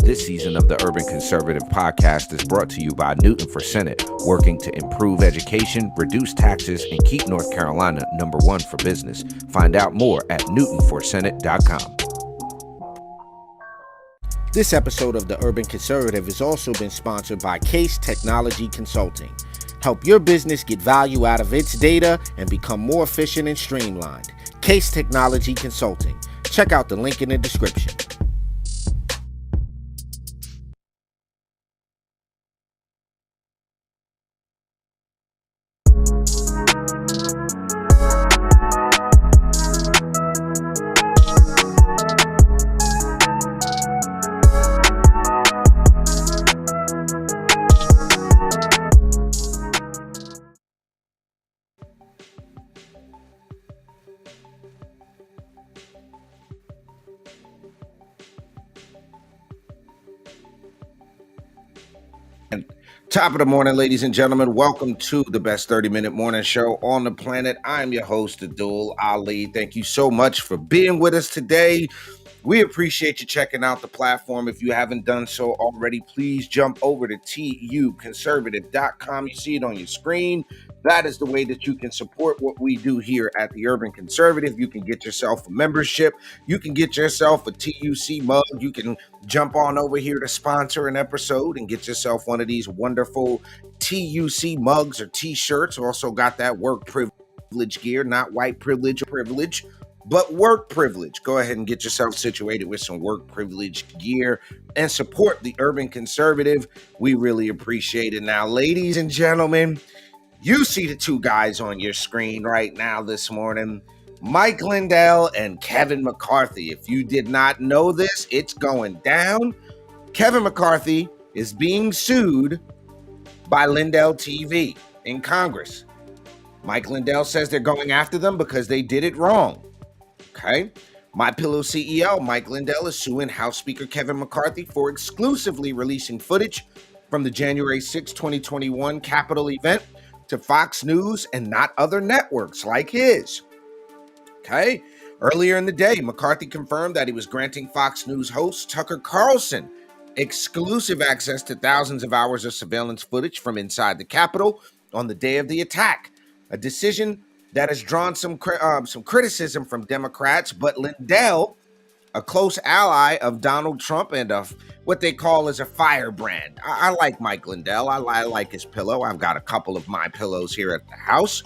This season of the Urban Conservative Podcast is brought to you by Newton for Senate, working to improve education, reduce taxes, and keep North Carolina #1 for business. Find out more at newtonforsenate.com. This episode of the Urban Conservative has also been sponsored by Case Technology Consulting. Help your business get value out of its data and become more efficient and streamlined. Case Technology Consulting. Check out the link in the description. Top of the morning, ladies and gentlemen. Welcome to the best 30-minute morning show on the planet. I'm your host, Addul Ali. Thank you so much for being with us today. We appreciate you checking out the platform. If you haven't done so already, please jump over to tuconservative.com. You see it on your screen. That is the way that you can support what we do here at the Urban Conservative. You can get yourself a membership. You can get yourself a TUC mug. You can jump on over here to sponsor an episode and get yourself one of these wonderful TUC mugs or t-shirts. Also got that work privilege gear, not white privilege or privilege, but work privilege. Go ahead and get yourself situated with some work privilege gear and support the Urban Conservative. We really appreciate it. Now, ladies and gentlemen, you see the two guys on your screen right now this morning, Mike Lindell and Kevin McCarthy. If you did not know this, it's going down. Kevin McCarthy is being sued by Lindell TV in Congress. Mike Lindell says they're going after them because they did it wrong. Okay. MyPillow CEO Mike Lindell is suing House Speaker Kevin McCarthy for exclusively releasing footage from the January 6, 2021 Capitol event to Fox News and not other networks like his. Okay. Earlier in the day, McCarthy confirmed that he was granting Fox News host Tucker Carlson exclusive access to thousands of hours of surveillance footage from inside the Capitol on the day of the attack, a decision that has drawn some criticism from Democrats, but Lindell, a close ally of Donald Trump and of what they call as a firebrand. I like Mike Lindell. I like his pillow. I've got a couple of my pillows here at the house.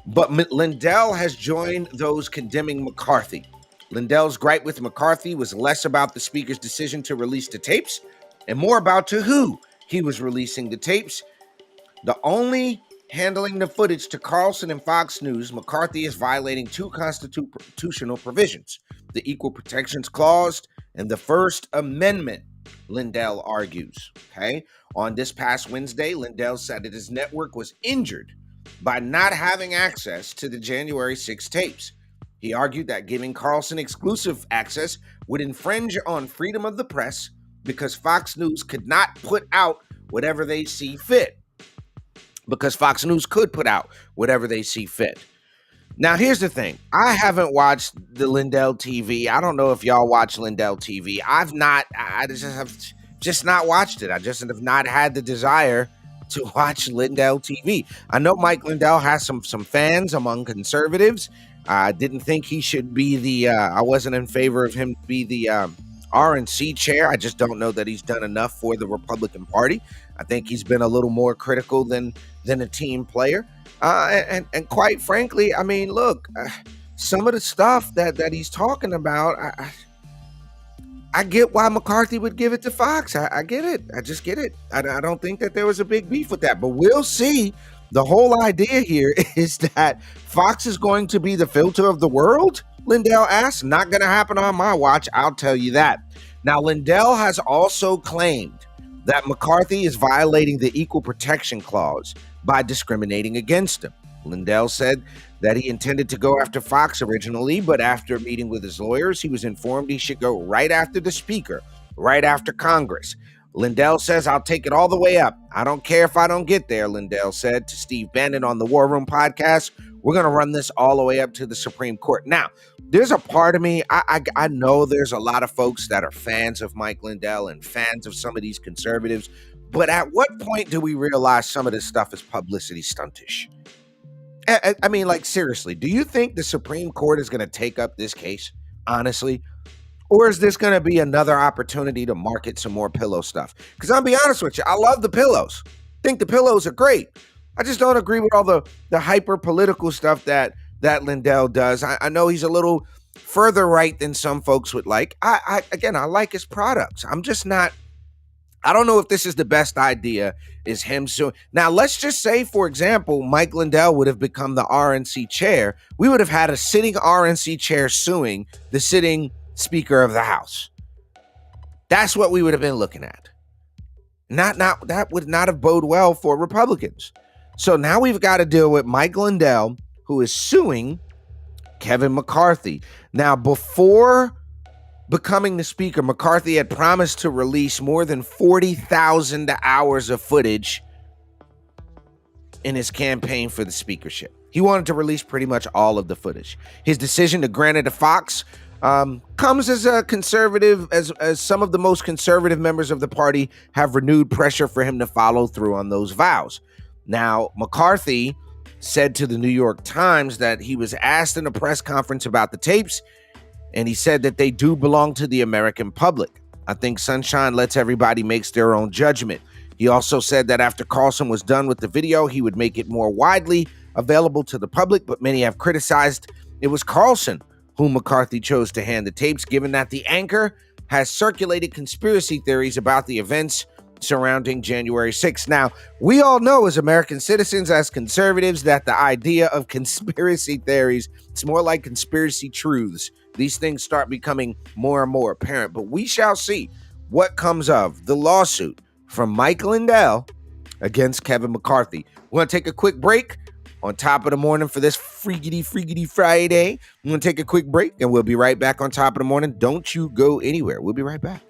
But Lindell has joined those condemning McCarthy. Lindell's gripe with McCarthy was less about the speaker's decision to release the tapes and more about to who he was releasing the tapes. The only handling the footage to Carlson and Fox News, McCarthy is violating two constitutional provisions, the Equal Protections Clause and the First Amendment, Lindell argues. Okay. On this past Wednesday, Lindell said that his network was injured by not having access to the January 6 tapes. He argued that giving Carlson exclusive access would infringe on freedom of the press because Fox News could not put out whatever they see fit. Because Fox News could put out whatever they see fit. Now, here's the thing. I haven't watched the Lindell TV. I don't know if y'all watch Lindell TV. I just not watched it. I just have not had the desire to watch Lindell TV. I know Mike Lindell has some fans among conservatives. I didn't think he should be I wasn't in favor of him to be the RNC chair. I just don't know that he's done enough for the Republican Party. I think he's been a little more critical than a team player. And quite frankly, I mean, look, some of the stuff that he's talking about, I get why McCarthy would give it to Fox. I get it. I just get it. I don't think that there was a big beef with that, but we'll see. The whole idea here is that Fox is going to be the filter of the world, Lindell asked. Not going to happen on my watch, I'll tell you that. Now, Lindell has also claimed that McCarthy is violating the Equal Protection Clause by discriminating against him. Lindell said that he intended to go after Fox originally, but after meeting with his lawyers, he was informed he should go right after the speaker, right after Congress. Lindell says, "I'll take it all the way up. I don't care if I don't get there," Lindell said to Steve Bannon on the War Room podcast. "We're going to run this all the way up to the Supreme Court." Now, there's a part of me, I know there's a lot of folks that are fans of Mike Lindell and fans of some of these conservatives, but at what point do we realize some of this stuff is publicity stuntish? I mean, like, seriously, do you think the Supreme Court is going to take up this case, honestly? Or is this going to be another opportunity to market some more pillow stuff? Because I'll be honest with you, I love the pillows. Think the pillows are great. I just don't agree with all the hyper political stuff that Lindell does. I know he's a little further right than some folks would like. Again, I like his products. I'm just not. I don't know if this is the best idea. Is him suing? Now, let's just say, for example, Mike Lindell would have become the RNC chair. We would have had a sitting RNC chair suing the sitting Speaker of the House. That's what we would have been looking at. Not that would not have bode well for Republicans. So now we've got to deal with Mike Lindell, who is suing Kevin McCarthy. Now, before becoming the Speaker, McCarthy had promised to release more than 40,000 hours of footage in his campaign for the speakership. He wanted to release pretty much all of the footage. His decision to grant it to Fox comes as a conservative, as some of the most conservative members of the party have renewed pressure for him to follow through on those vows. Now, McCarthy said to the New York Times that he was asked in a press conference about the tapes, and he said that they do belong to the American public. I think Sunshine lets everybody make their own judgment. He also said that after Carlson was done with the video, he would make it more widely available to the public, but many have criticized it was Carlson whom McCarthy chose to hand the tapes, given that the anchor has circulated conspiracy theories about the events surrounding January 6th. Now, we all know as American citizens, as conservatives, that the idea of conspiracy theories, it's more like conspiracy truths. These things start becoming more and more apparent, but we shall see what comes of the lawsuit from Mike Lindell against Kevin McCarthy. We're going to take a quick break on Top of the Morning for this freaky Friday. I'm going to take a quick break and we'll be right back on Top of the Morning. Don't you go anywhere. We'll be right back.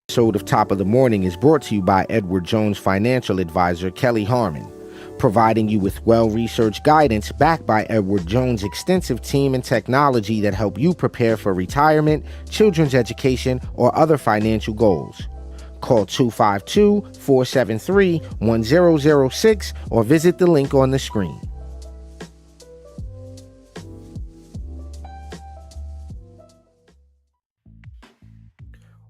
Episode of Top of the Morning is brought to you by Edward Jones financial advisor Kelly Harmon, providing you with well-researched guidance backed by Edward Jones' extensive team and technology that help you prepare for retirement, children's education, or other financial goals. Call 252-473-1006 or visit the link on the screen.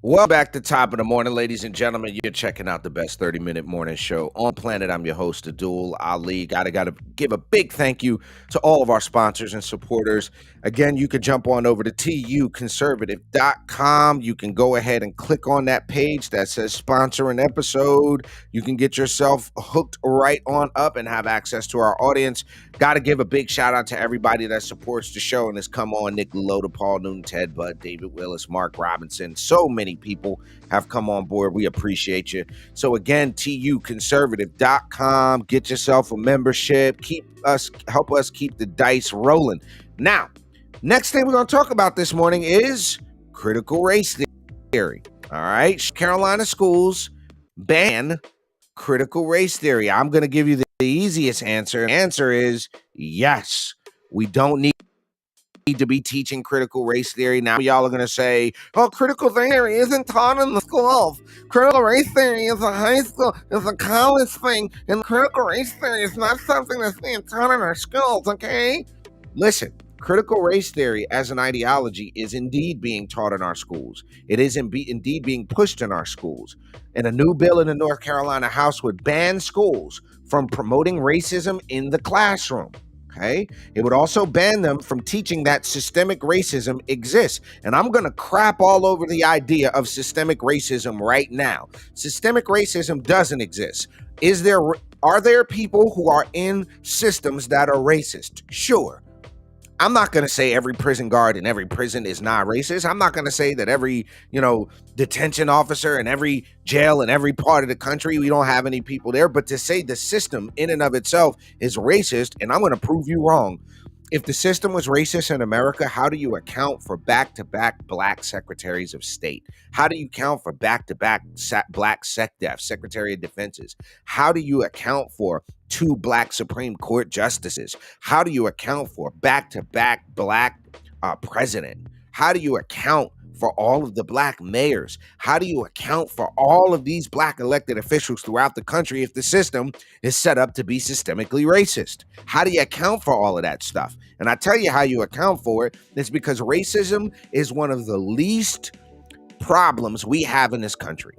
Welcome back to Top of the Morning, ladies and gentlemen. You're checking out the best 30-minute morning show on planet. I'm your host, Addul Ali. Gotta give a big thank you to all of our sponsors and supporters. Again, you can jump on over to tuconservative.com. You can go ahead and click on that page that says sponsor an episode. You can get yourself hooked right on up and have access to our audience. Got to give a big shout out to everybody that supports the show and has come on. Nick Loda, Paul Newton, Ted Budd, David Willis, Mark Robinson. So many people have come on board. We appreciate you. So again, tuconservative.com. Get yourself a membership. Help us keep the dice rolling. Now, next thing we're going to talk about this morning is critical race theory. All right. Carolina schools ban critical race theory. I'm going to give you the easiest answer. The answer is yes. We don't need to be teaching critical race theory. Now y'all are going to say, oh, critical theory isn't taught in the schools. Critical race theory is a high school, is a college thing, and critical race theory is not something that's being taught in our schools, okay? Listen, critical race theory as an ideology is indeed being taught in our schools. It is indeed being pushed in our schools. And a new bill in the North Carolina House would ban schools from promoting racism in the classroom. Okay. It would also ban them from teaching that systemic racism exists. And I'm going to crap all over the idea of systemic racism right now. Systemic racism doesn't exist. Are there people who are in systems that are racist? Sure. I'm not going to say every prison guard in every prison is not racist. I'm not going to say that every, detention officer in every jail in every part of the country, we don't have any people there. But to say the system in and of itself is racist, and I'm going to prove you wrong. If the system was racist in America, how do you account for back-to-back black secretaries of state? How do you account for back-to-back black SecDef, Secretary of Defenses? How do you account for two black Supreme Court justices? How do you account for back-to-back black president? How do you account for all of the black mayors? How do you account for all of these black elected officials throughout the country if the system is set up to be systemically racist? How do you account for all of that stuff? And I tell you how you account for it. It's because racism is one of the least problems we have in this country.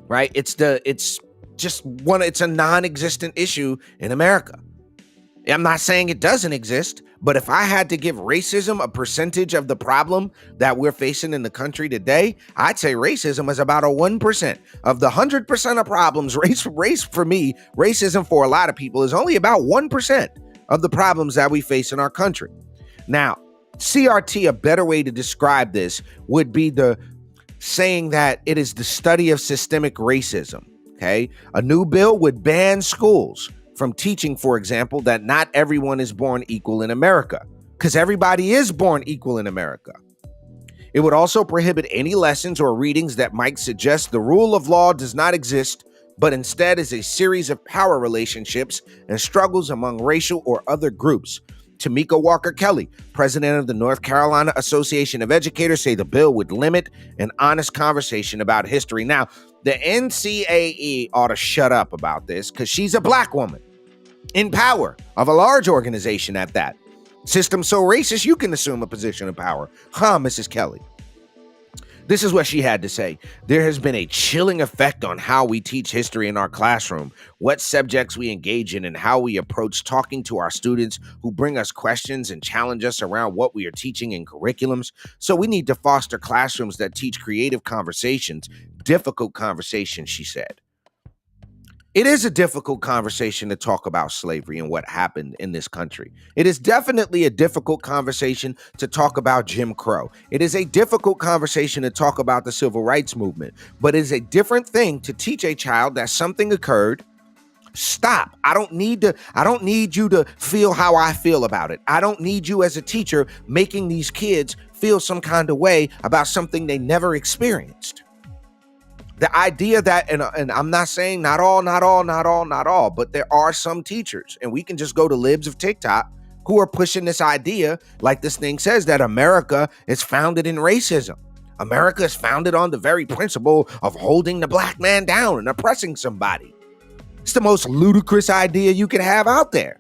Right? It's a non-existent issue in America. I'm not saying it doesn't exist, but if I had to give racism a percentage of the problem that we're facing in the country today, I'd say racism is about a 1%. Of the 100% of problems, race for me, racism for a lot of people is only about 1% of the problems that we face in our country. Now, CRT, a better way to describe this would be the saying that it is the study of systemic racism, okay? A new bill would ban schools from teaching, for example, that not everyone is born equal in America, because everybody is born equal in America. It would also prohibit any lessons or readings that might suggest the rule of law does not exist, but instead is a series of power relationships and struggles among racial or other groups. Tamika Walker Kelly, president of the North Carolina Association of Educators, say the bill would limit an honest conversation about history. Now, the NCAE ought to shut up about this because she's a black woman in power of a large organization at that. System so racist, you can assume a position of power. Huh, Mrs. Kelly? This is what she had to say. There has been a chilling effect on how we teach history in our classroom, what subjects we engage in, and how we approach talking to our students who bring us questions and challenge us around what we are teaching in curriculums. So we need to foster classrooms that teach creative conversations, difficult conversations, she said. It is a difficult conversation to talk about slavery and what happened in this country. It is definitely a difficult conversation to talk about Jim Crow. It is a difficult conversation to talk about the civil rights movement, but it is a different thing to teach a child that something occurred. Stop. I don't need you to feel how I feel about it. I don't need you as a teacher making these kids feel some kind of way about something they never experienced. The idea that, and I'm not saying not all, but there are some teachers, and we can just go to libs of TikTok who are pushing this idea, like this thing says, that America is founded in racism. America is founded on the very principle of holding the black man down and oppressing somebody. It's the most ludicrous idea you can have out there.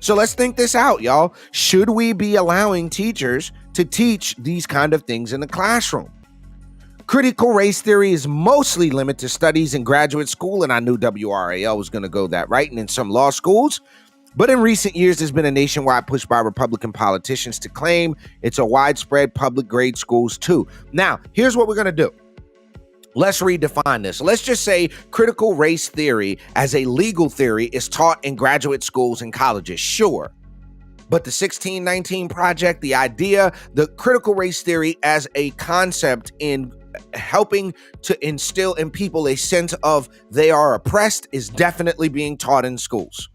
So let's think this out, y'all. Should we be allowing teachers to teach these kind of things in the classroom? Critical race theory is mostly limited to studies in graduate school, and I knew WRAL was going to go that right, and in some law schools. But in recent years, there's been a nationwide push by Republican politicians to claim it's a widespread public grade schools too. Now, here's what we're going to do. Let's redefine this. Let's just say critical race theory as a legal theory is taught in graduate schools and colleges. Sure. But the 1619 Project, the idea, the critical race theory as a concept in helping to instill in people a sense of they are oppressed is definitely being taught in schools.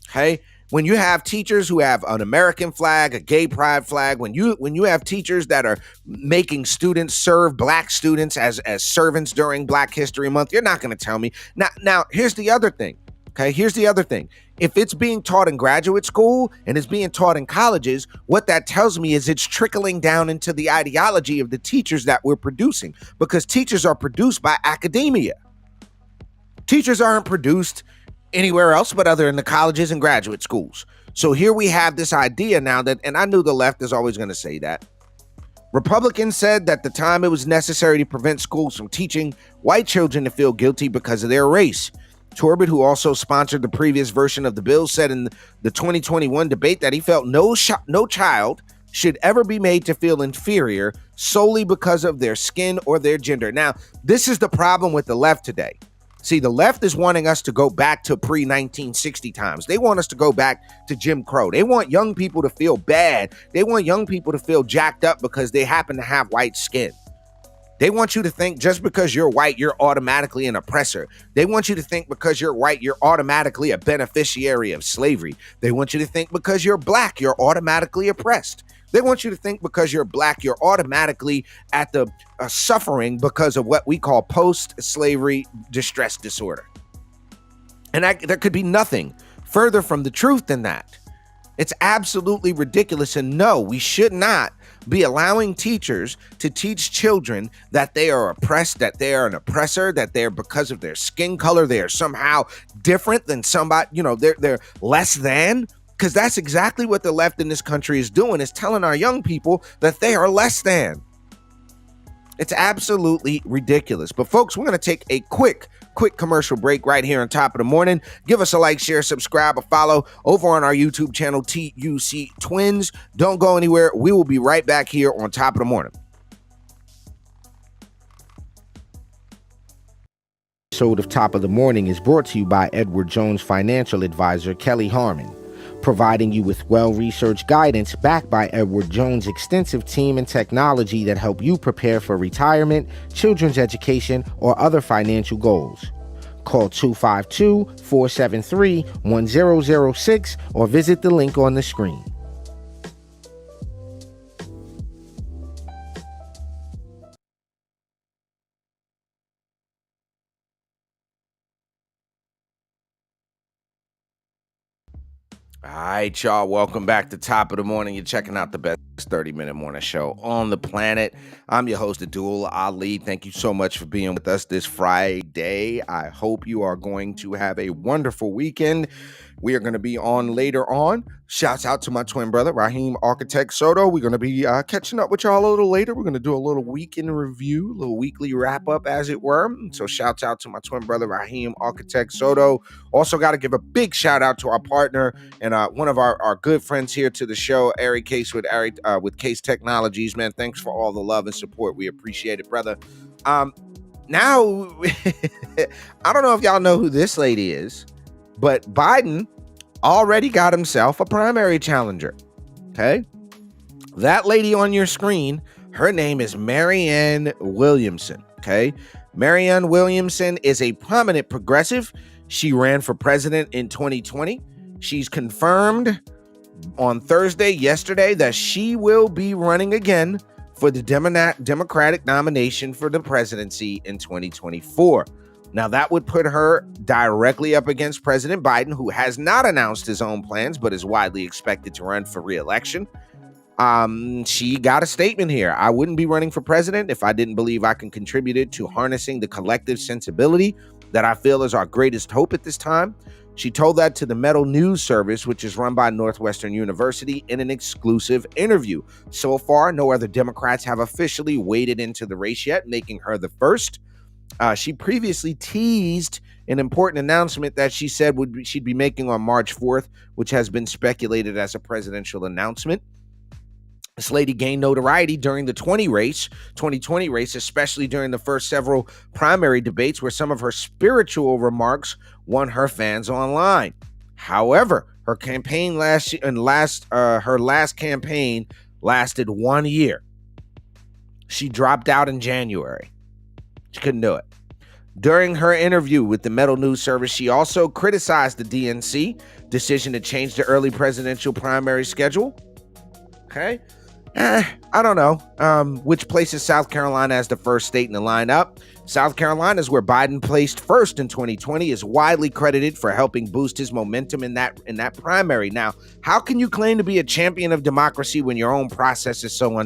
Okay? When you have teachers who have an American flag, a gay pride flag, when you have teachers that are making students serve black students as servants during Black History Month, you're not going to tell me. Now, here's the other thing. Okay, here's the other thing. If it's being taught in graduate school and it's being taught in colleges, what that tells me is it's trickling down into the ideology of the teachers that we're producing, because teachers are produced by academia. Teachers aren't produced anywhere else but other in the colleges and graduate schools. So here we have this idea now that, and I knew the left is always going to say that. Republicans said that the time it was necessary to prevent schools from teaching white children to feel guilty because of their race. Torbett, who also sponsored the previous version of the bill, said in the 2021 debate that he felt no child should ever be made to feel inferior solely because of their skin or their gender. Now, this is the problem with the left today. See, the left is wanting us to go back to pre-1960 times. They want us to go back to Jim Crow. They want young people to feel bad. They want young people to feel jacked up because they happen to have white skin. They want you to think just because you're white, you're automatically an oppressor. They want you to think because you're white, you're automatically a beneficiary of slavery. They want you to think because you're black, you're automatically oppressed. They want you to think because you're black, you're automatically at the suffering because of what we call post-slavery distress disorder. And there could be nothing further from the truth than that. It's absolutely ridiculous. And no, we should not be allowing teachers to teach children that they are oppressed, that they are an oppressor, that they're, because of their skin color, they are somehow different than somebody, they're less than. Because that's exactly what the left in this country is doing, is telling our young people that they are less than. It's absolutely ridiculous. But folks, we're going to take a quick commercial break right here on Top of the Morning. Give us a like, share, subscribe, or follow over on our YouTube channel, TUC Twins. Don't go anywhere. We will be right back here on Top of the Morning. Episode of Top of the Morning is brought to you by Edward Jones financial advisor Kelly Harmon, providing you with well-researched guidance backed by Edward Jones' extensive team and technology that help you prepare for retirement, children's education, or other financial goals. Call 252-473-1006 or visit the link on the screen. All right, y'all. Welcome back to Top of the Morning. You're checking out the best 30-minute morning show on the planet. I'm your host, Addul Ali. Thank you so much for being with us this Friday. I hope you are going to have a wonderful weekend. We are going to be on later on. Shouts out to my twin brother, Raheem Architect Soto. We're going to be catching up with y'all a little later. We're going to do a little weekend review, a little weekly wrap up, as it were. So shouts out to my twin brother, Raheem Architect Soto. Also got to give a big shout out to our partner and one of our good friends here to the show, Ari Case with Case Technologies. Man, thanks for all the love and support. We appreciate it, brother. Now, I don't know if y'all know who this lady is, but Biden already got himself a primary challenger, okay? That lady on your screen, her name is Marianne Williamson, okay? Marianne Williamson is a prominent progressive. She ran for president in 2020. She's confirmed on Thursday, yesterday, that she will be running again for the Democratic nomination for the presidency in 2024. Now, that would put her directly up against President Biden, who has not announced his own plans, but is widely expected to run for re-election. She got a statement here. I wouldn't be running for president if I didn't believe I can contribute to harnessing the collective sensibility that I feel is our greatest hope at this time. She told that to the Metal News Service, which is run by Northwestern University, in an exclusive interview. So far, no other Democrats have officially waded into the race yet, making her the first. She previously teased an important announcement that she said she'd be making on March 4th, which has been speculated as a presidential announcement. This lady gained notoriety during the 2020 race, especially during the first several primary debates, where some of her spiritual remarks won her fans online. However, her last campaign lasted 1 year. She dropped out in January. She couldn't do it. During her interview with the Metal News Service, she also criticized the DNC decision to change the early presidential primary schedule. Okay. I don't know which places South Carolina as the first state in the lineup. South Carolina is where Biden placed first in 2020, is widely credited for helping boost his momentum in that primary. Now, how can you claim to be a champion of democracy when your own process is so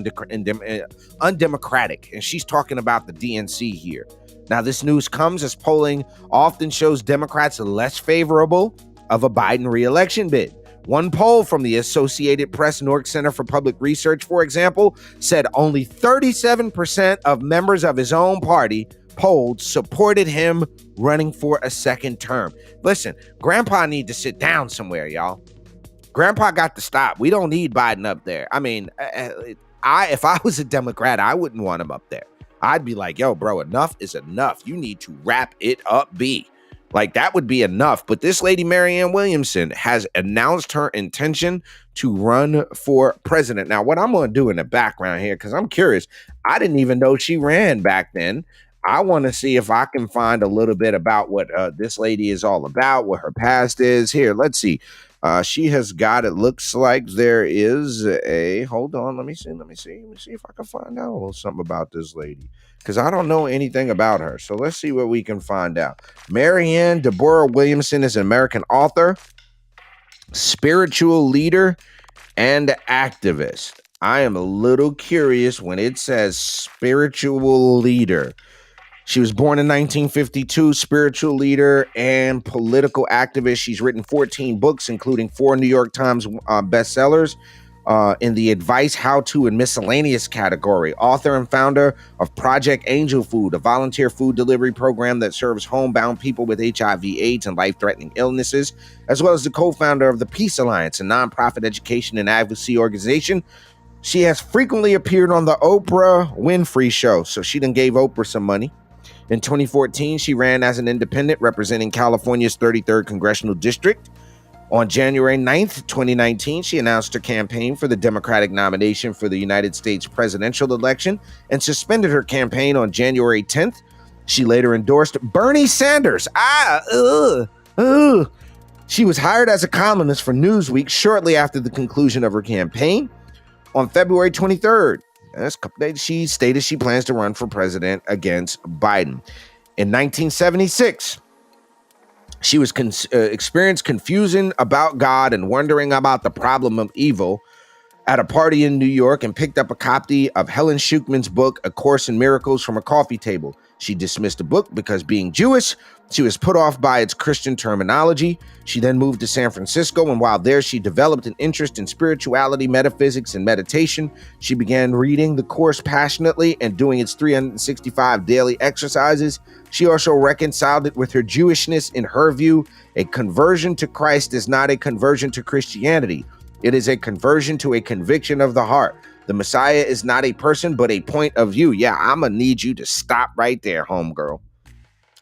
undemocratic? And she's talking about the DNC here. Now, this news comes as polling often shows Democrats less favorable of a Biden re-election bid. One poll from the Associated Press Newark Center for Public Research, for example, said only 37% of members of his own party polled supported him running for a second term. Listen, Grandpa need to sit down somewhere, y'all. Grandpa got to stop. We don't need Biden up there. I mean, if I was a Democrat, I wouldn't want him up there. I'd be like, yo, bro, enough is enough. You need to wrap it up, B. Like, that would be enough. But this lady, Marianne Williamson, has announced her intention to run for president. Now, what I'm going to do in the background here, because I'm curious, I didn't even know she ran back then. I want to see if I can find a little bit about what this lady is all about, what her past is. Here, let's see. She has got, it looks like there is a, hold on, let me see if I can find out a little something about this lady, because I don't know anything about her. So let's see what we can find out. Marianne Deborah Williamson is an American author, spiritual leader, and activist. I am a little curious when it says spiritual leader. She was born in 1952, spiritual leader and political activist. She's written 14 books, including 4 New York Times bestsellers in the advice, how-to, and miscellaneous category. Author and founder of Project Angel Food, a volunteer food delivery program that serves homebound people with HIV, AIDS, and life-threatening illnesses, as well as the co-founder of the Peace Alliance, a nonprofit education and advocacy organization. She has frequently appeared on the Oprah Winfrey Show, so she done gave Oprah some money. In 2014, she ran as an independent representing California's 33rd Congressional District. On January 9th, 2019, she announced her campaign for the Democratic nomination for the United States presidential election and suspended her campaign on January 10th. She later endorsed Bernie Sanders. She was hired as a columnist for Newsweek shortly after the conclusion of her campaign. On February 23rd, that's a couple days, she stated she plans to run for president against Biden. In 1976, she was experienced confusion about God and wondering about the problem of evil at a party in New York and picked up a copy of Helen Schucman's book, A Course in Miracles, from a coffee table. She dismissed the book because, being Jewish, she was put off by its Christian terminology. She then moved to San Francisco, and while there, she developed an interest in spirituality, metaphysics, and meditation. She began reading the course passionately and doing its 365 daily exercises. She also reconciled it with her Jewishness. In her view, a conversion to Christ is not a conversion to Christianity. It is a conversion to a conviction of the heart. The Messiah is not a person, but a point of view. Yeah, I'm going to need you to stop right there, homegirl.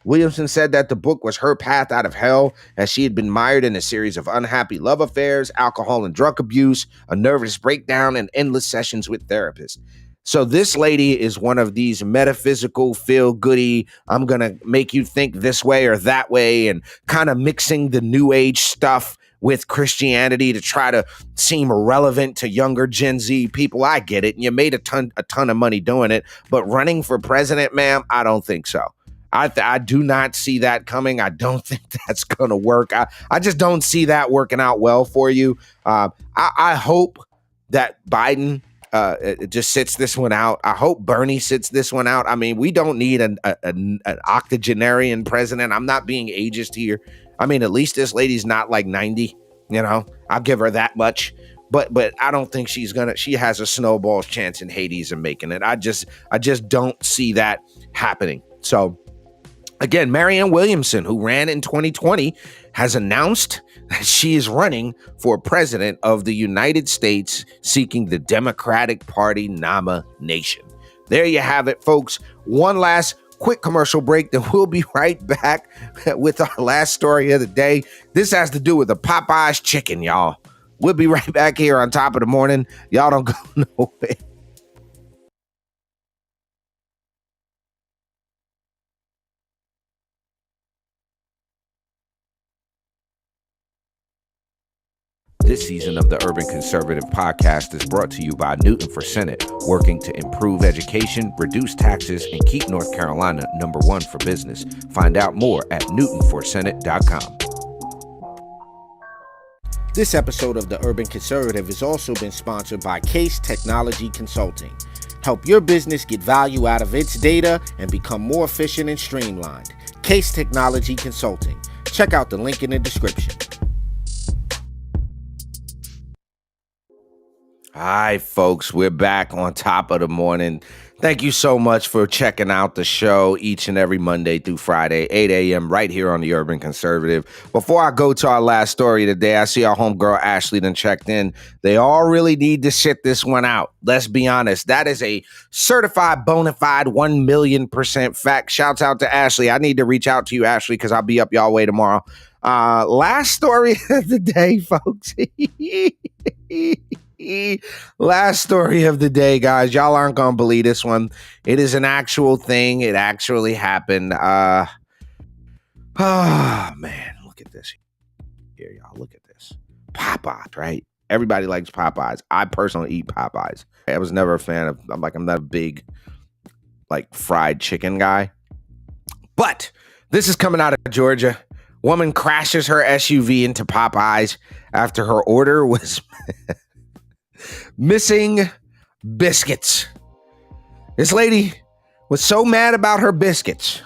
Williamson said that the book was her path out of hell, as she had been mired in a series of unhappy love affairs, alcohol and drug abuse, a nervous breakdown, and endless sessions with therapists. So this lady is one of these metaphysical, feel-goody, I'm going to make you think this way or that way, and kind of mixing the new age stuff with Christianity to try to seem relevant to younger Gen Z people. I get it. And you made a ton of money doing it. But running for president, ma'am, I don't think so. I do not see that coming. I don't think that's going to work. I just don't see that working out well for you. I hope that Biden just sits this one out. I hope Bernie sits this one out. I mean, we don't need an octogenarian president. I'm not being ageist here. I mean, at least this lady's not like 90, you know, I'll give her that much. But I don't think she has a snowball's chance in Hades of making it. I just don't see that happening. So again, Marianne Williamson, who ran in 2020, has announced that she is running for president of the United States, seeking the Democratic Party nomination. There you have it, folks. One last quick commercial break, then we'll be right back with our last story of the day. This has to do with the Popeyes chicken, y'all. We'll be right back here on Top of the Morning. Y'all don't go nowhere. This season of the Urban Conservative Podcast is brought to you by Newton for Senate, working to improve education, reduce taxes, and keep North Carolina #1 for business. Find out more at newtonforsenate.com. This episode of the Urban Conservative has also been sponsored by Case Technology Consulting. Help your business get value out of its data and become more efficient and streamlined. Case Technology Consulting. Check out the link in the description. Hi, folks. We're back on top of the morning. Thank you so much for checking out the show each and every Monday through Friday, 8 a.m. right here on the Urban Conservative. Before I go to our last story today, I see our homegirl Ashley done checked in. They all really need to sit this one out. Let's be honest. That is a certified, bona fide, 1,000,000% fact. Shouts out to Ashley. I need to reach out to you, Ashley, because I'll be up y'all way tomorrow. Last story of the day, folks. Last story of the day, guys. Y'all aren't gonna believe this one. It is an actual thing. It actually happened. Oh man, look at this here, y'all. Look at this. Popeyes, right? Everybody likes Popeyes. I personally eat Popeyes. I was never a fan of. I'm not a big fried chicken guy. But this is coming out of Georgia. Woman crashes her SUV into Popeyes after her order was missing biscuits. This lady was so mad about her biscuits.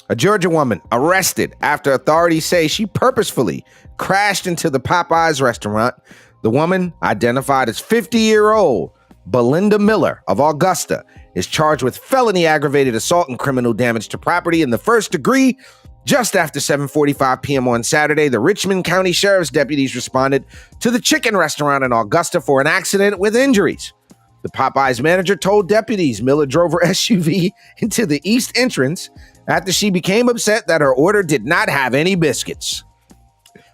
A Georgia woman arrested after authorities say she purposefully crashed into the Popeyes restaurant. The woman, identified as 50-year-old Belinda Miller of Augusta, is charged with felony aggravated assault and criminal damage to property in the first degree. Just after 7:45 p.m. on Saturday, the Richmond County Sheriff's deputies responded to the chicken restaurant in Augusta for an accident with injuries. The Popeyes manager told deputies Miller drove her SUV into the east entrance after she became upset that her order did not have any biscuits.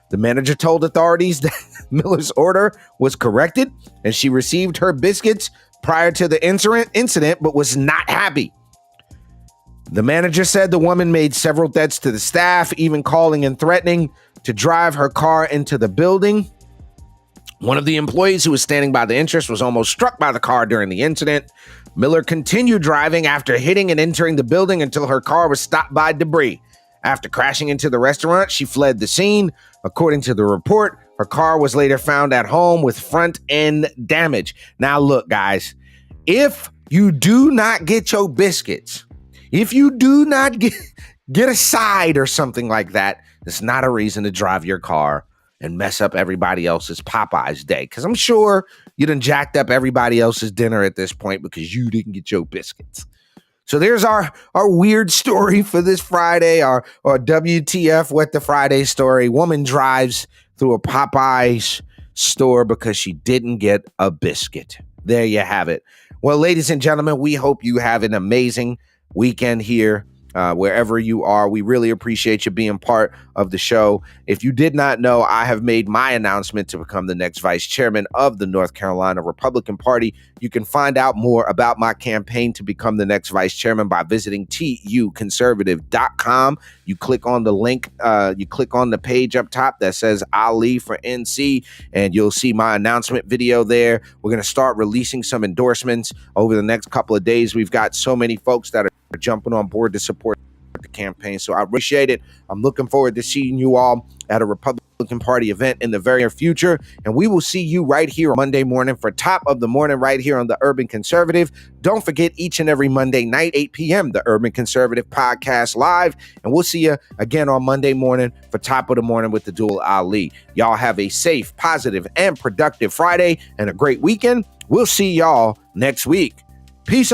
The manager told authorities that Miller's order was corrected and she received her biscuits prior to the incident, but was not happy. The manager said the woman made several threats to the staff, even calling and threatening to drive her car into the building. One of the employees who was standing by the entrance was almost struck by the car during the incident. Miller continued driving after hitting and entering the building until her car was stopped by debris. After crashing into the restaurant, she fled the scene. According to the report, her car was later found at home with front end damage. Now, look, guys, if you do not get your biscuits, if you do not get a side or something like that, it's not a reason to drive your car and mess up everybody else's Popeyes day. Because I'm sure you done jacked up everybody else's dinner at this point because you didn't get your biscuits. So there's our weird story for this Friday, our WTF What the Friday story. Woman drives through a Popeyes store because she didn't get a biscuit. There you have it. Well, ladies and gentlemen, we hope you have an amazing weekend here, wherever you are. We really appreciate you being part of the show. If you did not know, I have made my announcement to become the next vice chairman of the North Carolina Republican Party. You can find out more about my campaign to become the next vice chairman by visiting tuconservative.com. You click on the link, you click on the page up top that says Ali for NC, and you'll see my announcement video there. We're going to start releasing some endorsements over the next couple of days. We've got so many folks that are jumping on board to support the campaign, so I appreciate it. I'm looking forward to seeing you all at a Republican Party event in the very near future, and we will see you right here on Monday morning for Top of the Morning right here on the Urban Conservative. Don't forget, each and every Monday night, 8 p.m., the Urban Conservative podcast live, and we'll see you again on Monday morning for Top of the Morning with Addul Ali. Y'all have a safe, positive, and productive Friday and a great weekend. We'll see y'all next week. Peace and love.